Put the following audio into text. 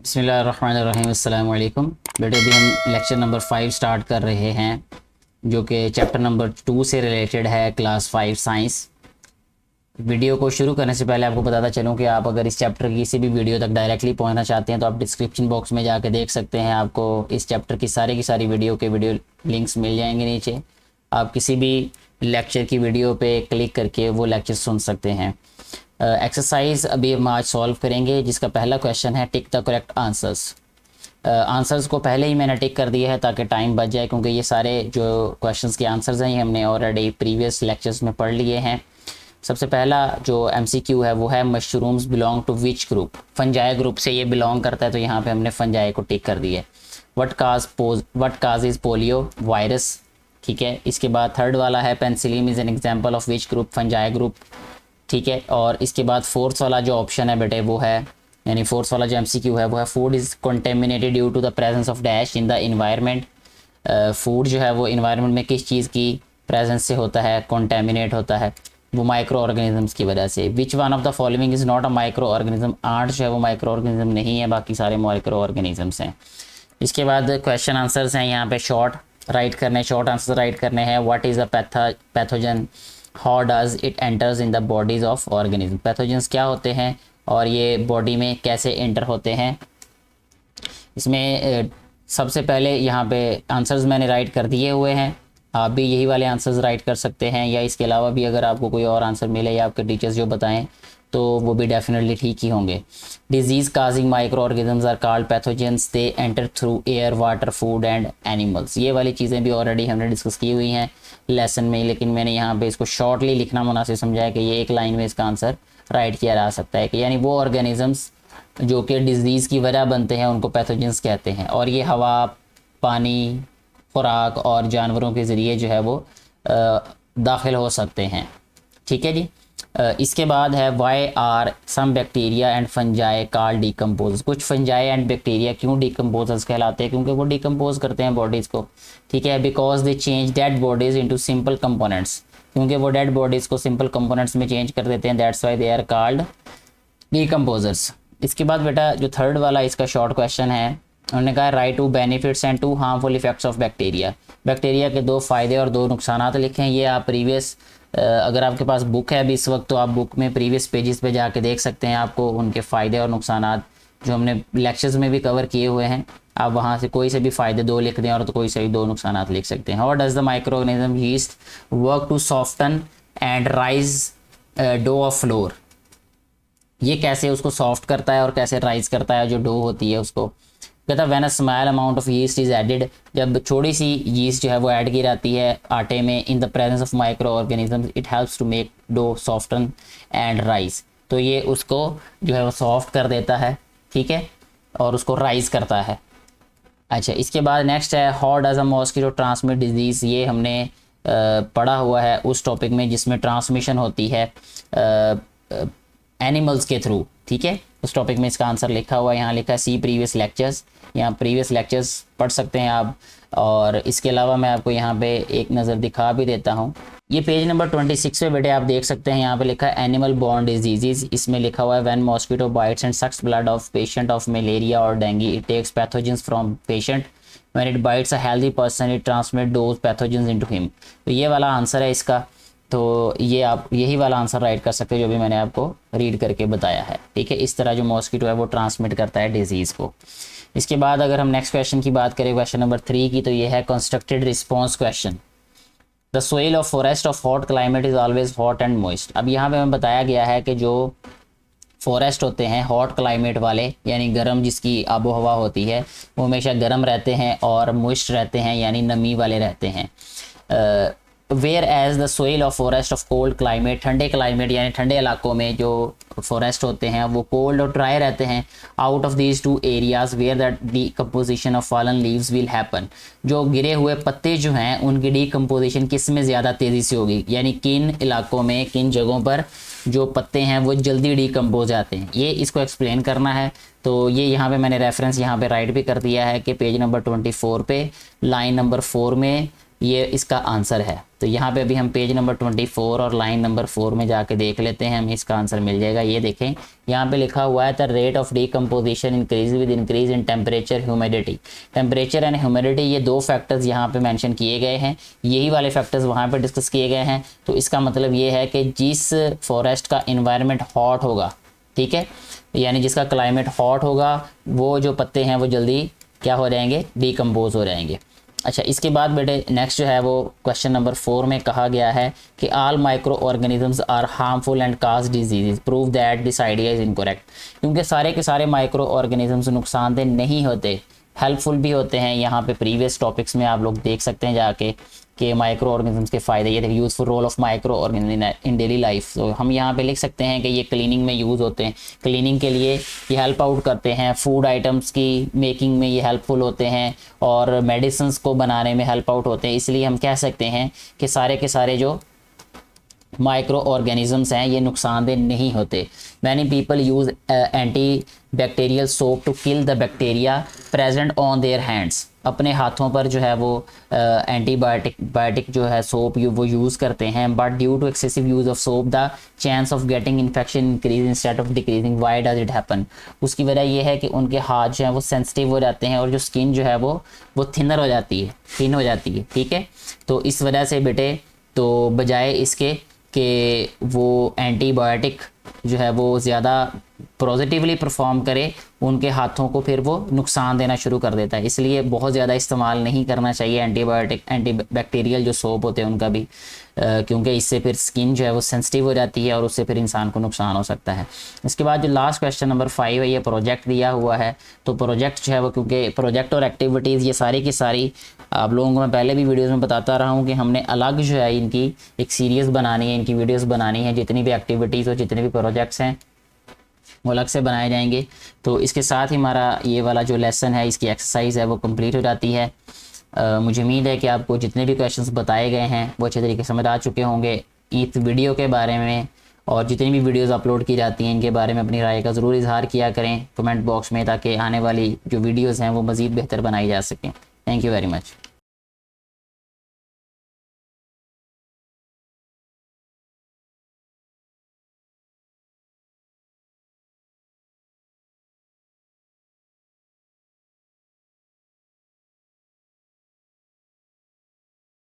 बिस्मिल्लाहिर्रहमानिर्रहीम अस्सलाम वालेकुम। बेटे अभी हम लेक्चर नंबर 5 स्टार्ट कर रहे हैं जो कि चैप्टर नंबर 2 से रिलेटेड है, क्लास 5 साइंस। वीडियो को शुरू करने से पहले आपको बताता चलूँ कि आप अगर इस चैप्टर की किसी भी वीडियो तक डायरेक्टली पहुंचना चाहते हैं तो आप डिस्क्रिप्शन बॉक्स में जाके देख सकते हैं। आपको इस चैप्टर की सारी वीडियो के वीडियो लिंक्स मिल जाएंगे नीचे। आप किसी भी लेक्चर की वीडियो पे क्लिक करके वो लेक्चर सुन सकते हैं। एक्सरसाइज अभी हम आज सॉल्व करेंगे जिसका पहला क्वेश्चन है tick the correct answers. Answers को पहले ही मैंने टिक कर दिया है ताकि टाइम बच जाए, क्योंकि ये सारे जो क्वेश्चंस के आंसर्स हैं ये हमने ऑलरेडी प्रीवियस लेक्चर्स में पढ़ लिए हैं। सबसे पहला जो एमसीक्यू है वो है mushrooms belong to which group. Fungi group से ये बिलोंग करता है, तो यहाँ पे हमने फंजाई को टिक कर दिया है। What cause is polio virus, ठीक है। इसके बाद थर्ड वाला है penicillin is an example of which group, fungi group, ठीक है। और इसके बाद फोर्थ वाला जो ऑप्शन है बेटे वो है, यानी फोर्थ वाला जो एमसीक्यू है वो है food is contaminated due to the presence of dash in the environment. Food जो है वो इन्वायरमेंट में किस चीज़ की प्रेजेंस से होता है, कंटेमिनेट होता है, वो माइक्रो ऑर्गेनिजम्स की वजह से। Which one of the following is not a micro organism, art जो है वो माइक्रो ऑर्गेनिज्म नहीं है, बाकी सारे माइक्रो ऑर्गेनिजम्स हैं। इसके बाद क्वेश्चन आंसर्स हैं यहाँ पे शॉर्ट आंसर राइट करने हैं। What is a pathogen, how does it enters in the bodies of organism. Pathogens क्या होते हैं और ये बॉडी में कैसे एंटर होते हैं। इसमें सबसे पहले यहाँ पे आंसर्स मैंने राइट कर दिए हुए हैं, आप भी यही वाले आंसर्स राइट कर सकते हैं, या इसके अलावा भी अगर आपको कोई और आंसर मिले या आपके टीचर्स जो बताएं तो वो भी डेफिनेटली ठीक ही होंगे। Disease causing micro organisms are called pathogens, they enter through air, water, food and animals. ये वाली चीज़ें भी ऑलरेडी हमने डिस्कस की हुई हैं लेसन में, लेकिन मैंने यहाँ पे इसको शॉर्टली लिखना मुनासिब समझा है कि ये एक लाइन में इसका आंसर राइट किया जा सकता है कि यानी वो ऑर्गेनिजम्स जो कि डिजीज़ की वजह बनते हैं उनको पैथोजेंस कहते हैं, और ये हवा, पानी, खुराक और जानवरों के ज़रिए जो है वो दाखिल हो सकते हैं, ठीक है जी। इसके बाद है why are some bacteria and fungi called decompose. कुछ फंजाई एंड बैक्टीरिया क्यों डिकम्पोजर्स कहलाते हैं, क्योंकि वो डिकम्पोज करते हैं बॉडीज़ को, ठीक है। Because they change dead bodies into simple components, क्योंकि वो डेड बॉडीज़ को सिंपल कंपोनेंट्स में चेंज कर देते हैं, that's why they are called decomposers. इसके बाद बेटा जो थर्ड वाला इसका शॉर्ट क्वेश्चन है, उन्होंने कहा write two benefits and two harmful effects of bacteria. Bacteria के 2 फ़ायदे और 2 नुकसानात लिखें। ये आप प्रीवियस अगर आपके पास बुक है अभी इस वक्त तो आप बुक में प्रीवियस पेजेस पे जाके देख सकते हैं, आपको उनके फ़ायदे और नुकसानात जो हमने लेक्चर्स में भी कवर किए हुए हैं, आप वहाँ से कोई से भी फ़ायदे 2 लिख दें और तो कोई से भी 2 नुकसानात लिख सकते हैं। How does the micro organism yeast work to soften and rise dough of flour. ये कैसे उसको सॉफ्ट करता है और कैसे राइज करता है जो डो होती है उसको। कहता when a small amount of yeast is added, जब छोटी सी यीस्ट जो है वो ऐड की जाती है आटे में, in the presence of micro organisms it helps to make dough soften and rise. तो ये उसको जो है वो सॉफ्ट कर देता है, ठीक है, और उसको राइज करता है। अच्छा, इसके बाद नेक्स्ट है how does a mosquito transmit disease. ये हमने पढ़ा हुआ है उस टॉपिक में जिसमें ट्रांसमिशन होती है एनिमल्स के थ्रू, ठीक है। उस टॉपिक में इसका आंसर लिखा हुआ है, यहाँ लिखा है सी प्रीवियस लेक्चर्स, यहाँ प्रीवियस लेक्चर्स पढ़ सकते हैं आप। और इसके अलावा मैं आपको यहाँ पे एक नज़र दिखा भी देता हूँ। ये पेज नंबर 26 पे बेटे आप देख सकते हैं, यहाँ पे लिखा है एनिमल बॉर्न डिजीज़। इसमें लिखा हुआ है when mosquito bites and sucks blood of patient of malaria और dengue it takes pathogens from patient, when it bites a healthy person it transmit those pathogens into him. तो ये वाला answer है इसका, तो ये आप यही वाला आंसर राइट कर सकते हो जो भी मैंने आपको रीड करके बताया है, ठीक है। इस तरह जो मॉस्किटो है वो ट्रांसमिट करता है डिजीज़ को। इसके बाद अगर हम नेक्स्ट क्वेश्चन की बात करें, क्वेश्चन नंबर 3 की, तो ये है constructed response question. The soil of forest of hot climate is always hot and moist. अब यहाँ पे हमें बताया गया है कि जो फॉरेस्ट होते हैं हॉट क्लाइमेट वाले, यानी गर्म जिसकी आबो हवा होती है, वो हमेशा गर्म रहते हैं और मॉइस्ट रहते हैं, यानी नमी वाले रहते हैं। Where as the soil of forest of cold climate, ठंडे क्लाइमेट यानी ठंडे इलाकों में जो फॉरेस्ट होते हैं वो कोल्ड और ड्राई रहते हैं। Out of these 2 areas where the decomposition of fallen leaves will happen. जो गिरे हुए पत्ते जो हैं उनकी डीकम्पोजिशन किस में ज़्यादा तेज़ी से होगी, यानी किन इलाकों में, किन जगहों पर जो पत्ते हैं वो जल्दी डीकम्पोज आते हैं, ये इसको एक्सप्लेन करना है। तो ये यहाँ पे मैंने रेफरेंस यहाँ पे राइट भी कर दिया है कि पेज नंबर 24 पे लाइन नंबर 4 में ये इसका आंसर है। तो यहाँ पे अभी हम पेज नंबर 24 और लाइन नंबर 4 में जाके देख लेते हैं, हमें इसका आंसर मिल जाएगा। ये देखें यहाँ पे लिखा हुआ है the rate of decomposition increase with increase in temperature humidity. Temperature and humidity ये दो फैक्टर्स यहाँ पे मेंशन किए गए हैं, यही वाले फैक्टर्स वहाँ पे डिस्कस किए गए हैं। तो इसका मतलब ये है कि जिस फॉरेस्ट का इन्वायरमेंट हॉट होगा, ठीक है, यानी जिसका क्लाइमेट हॉट होगा, वो जो पत्ते हैं वो जल्दी क्या हो जाएंगे, डीकम्पोज हो जाएंगे। अच्छा, इसके बाद बेटे नेक्स्ट जो है वो क्वेश्चन नंबर 4 में कहा गया है कि all micro organisms are harmful and cause disease, prove that this idea is incorrect. क्योंकि सारे के सारे माइक्रो ऑर्गेनिजम्स नुकसानदेह नहीं होते, हेल्पफुल भी होते हैं। यहाँ पे प्रीवियस टॉपिक्स में आप लोग देख सकते हैं जाके कि माइक्रो ऑर्गेनिजम्स के फ़ायदे, ये देखिए useful role of micro organism in daily life. तो हम यहाँ पे लिख सकते हैं कि ये क्लीनिंग में यूज़ होते हैं, क्लीनिंग के लिए ये हेल्प आउट करते हैं, फूड आइटम्स की मेकिंग में ये हेल्पफुल होते हैं और मेडिसिन्स को बनाने में हेल्प आउट होते हैं। इसलिए हम कह सकते हैं कि सारे के सारे जो माइक्रो ऑर्गेनिजम्स हैं ये नुकसानदेह नहीं होते। Many people use anti bacterial soap to kill the bacteria present on their hands. अपने हाथों पर जो है वो एंटीबायोटिक जो है सोप वो यूज़ करते हैं, but due to excessive use of soap the chance of getting infection increase instead of decreasing. Why does it happen? उसकी वजह ये है कि उनके हाथ जो है वो सेंसिटिव हो जाते हैं और जो स्किन जो है वो थिनर हो जाती है, थिन हो जाती है, ठीक है। तो इस वजह से बेटे, तो बजाय इसके कि वो एंटीबायोटिक जो है वो ज़्यादा पॉजिटिवली परफॉर्म करे, उनके हाथों को फिर वो नुकसान देना शुरू कर देता है। इसलिए बहुत ज़्यादा इस्तेमाल नहीं करना चाहिए एंटीबायोटिक, एंटीबैक्टीरियल जो सोप होते हैं उनका भी, क्योंकि इससे फिर स्किन जो है वो सेंसिटिव हो जाती है और उससे फिर इंसान को नुकसान हो सकता है। इसके बाद जो लास्ट क्वेश्चन नंबर 5 है, ये प्रोजेक्ट दिया हुआ है। तो प्रोजेक्ट जो है वो, क्योंकि प्रोजेक्ट और एक्टिविटीज़ ये सारी की सारी आप लोगों को मैं पहले भी वीडियोज़ में बताता रहा हूँ कि हमने अलग जो है इनकी एक सीरीज़ बनानी है, इनकी वीडियोज़ बनानी है। जितनी भी एक्टिविटीज़ और जितने भी प्रोजेक्ट्स हैं वो अलग से बनाए जाएंगे। तो इसके साथ ही हमारा ये वाला जो लेसन है, इसकी एक्सरसाइज है वो कंप्लीट हो जाती है। मुझे उम्मीद है कि आपको जितने भी क्वेश्चंस बताए गए हैं वो अच्छे तरीके से समझ आ चुके होंगे इस वीडियो के बारे में, और जितनी भी वीडियोस अपलोड की जाती हैं इनके बारे में अपनी राय का ज़रूर इजहार किया करें कमेंट बॉक्स में, ताकि आने वाली जो वीडियोज़ हैं वो मज़ीद बेहतर बनाई जा सकें। Thank you very much.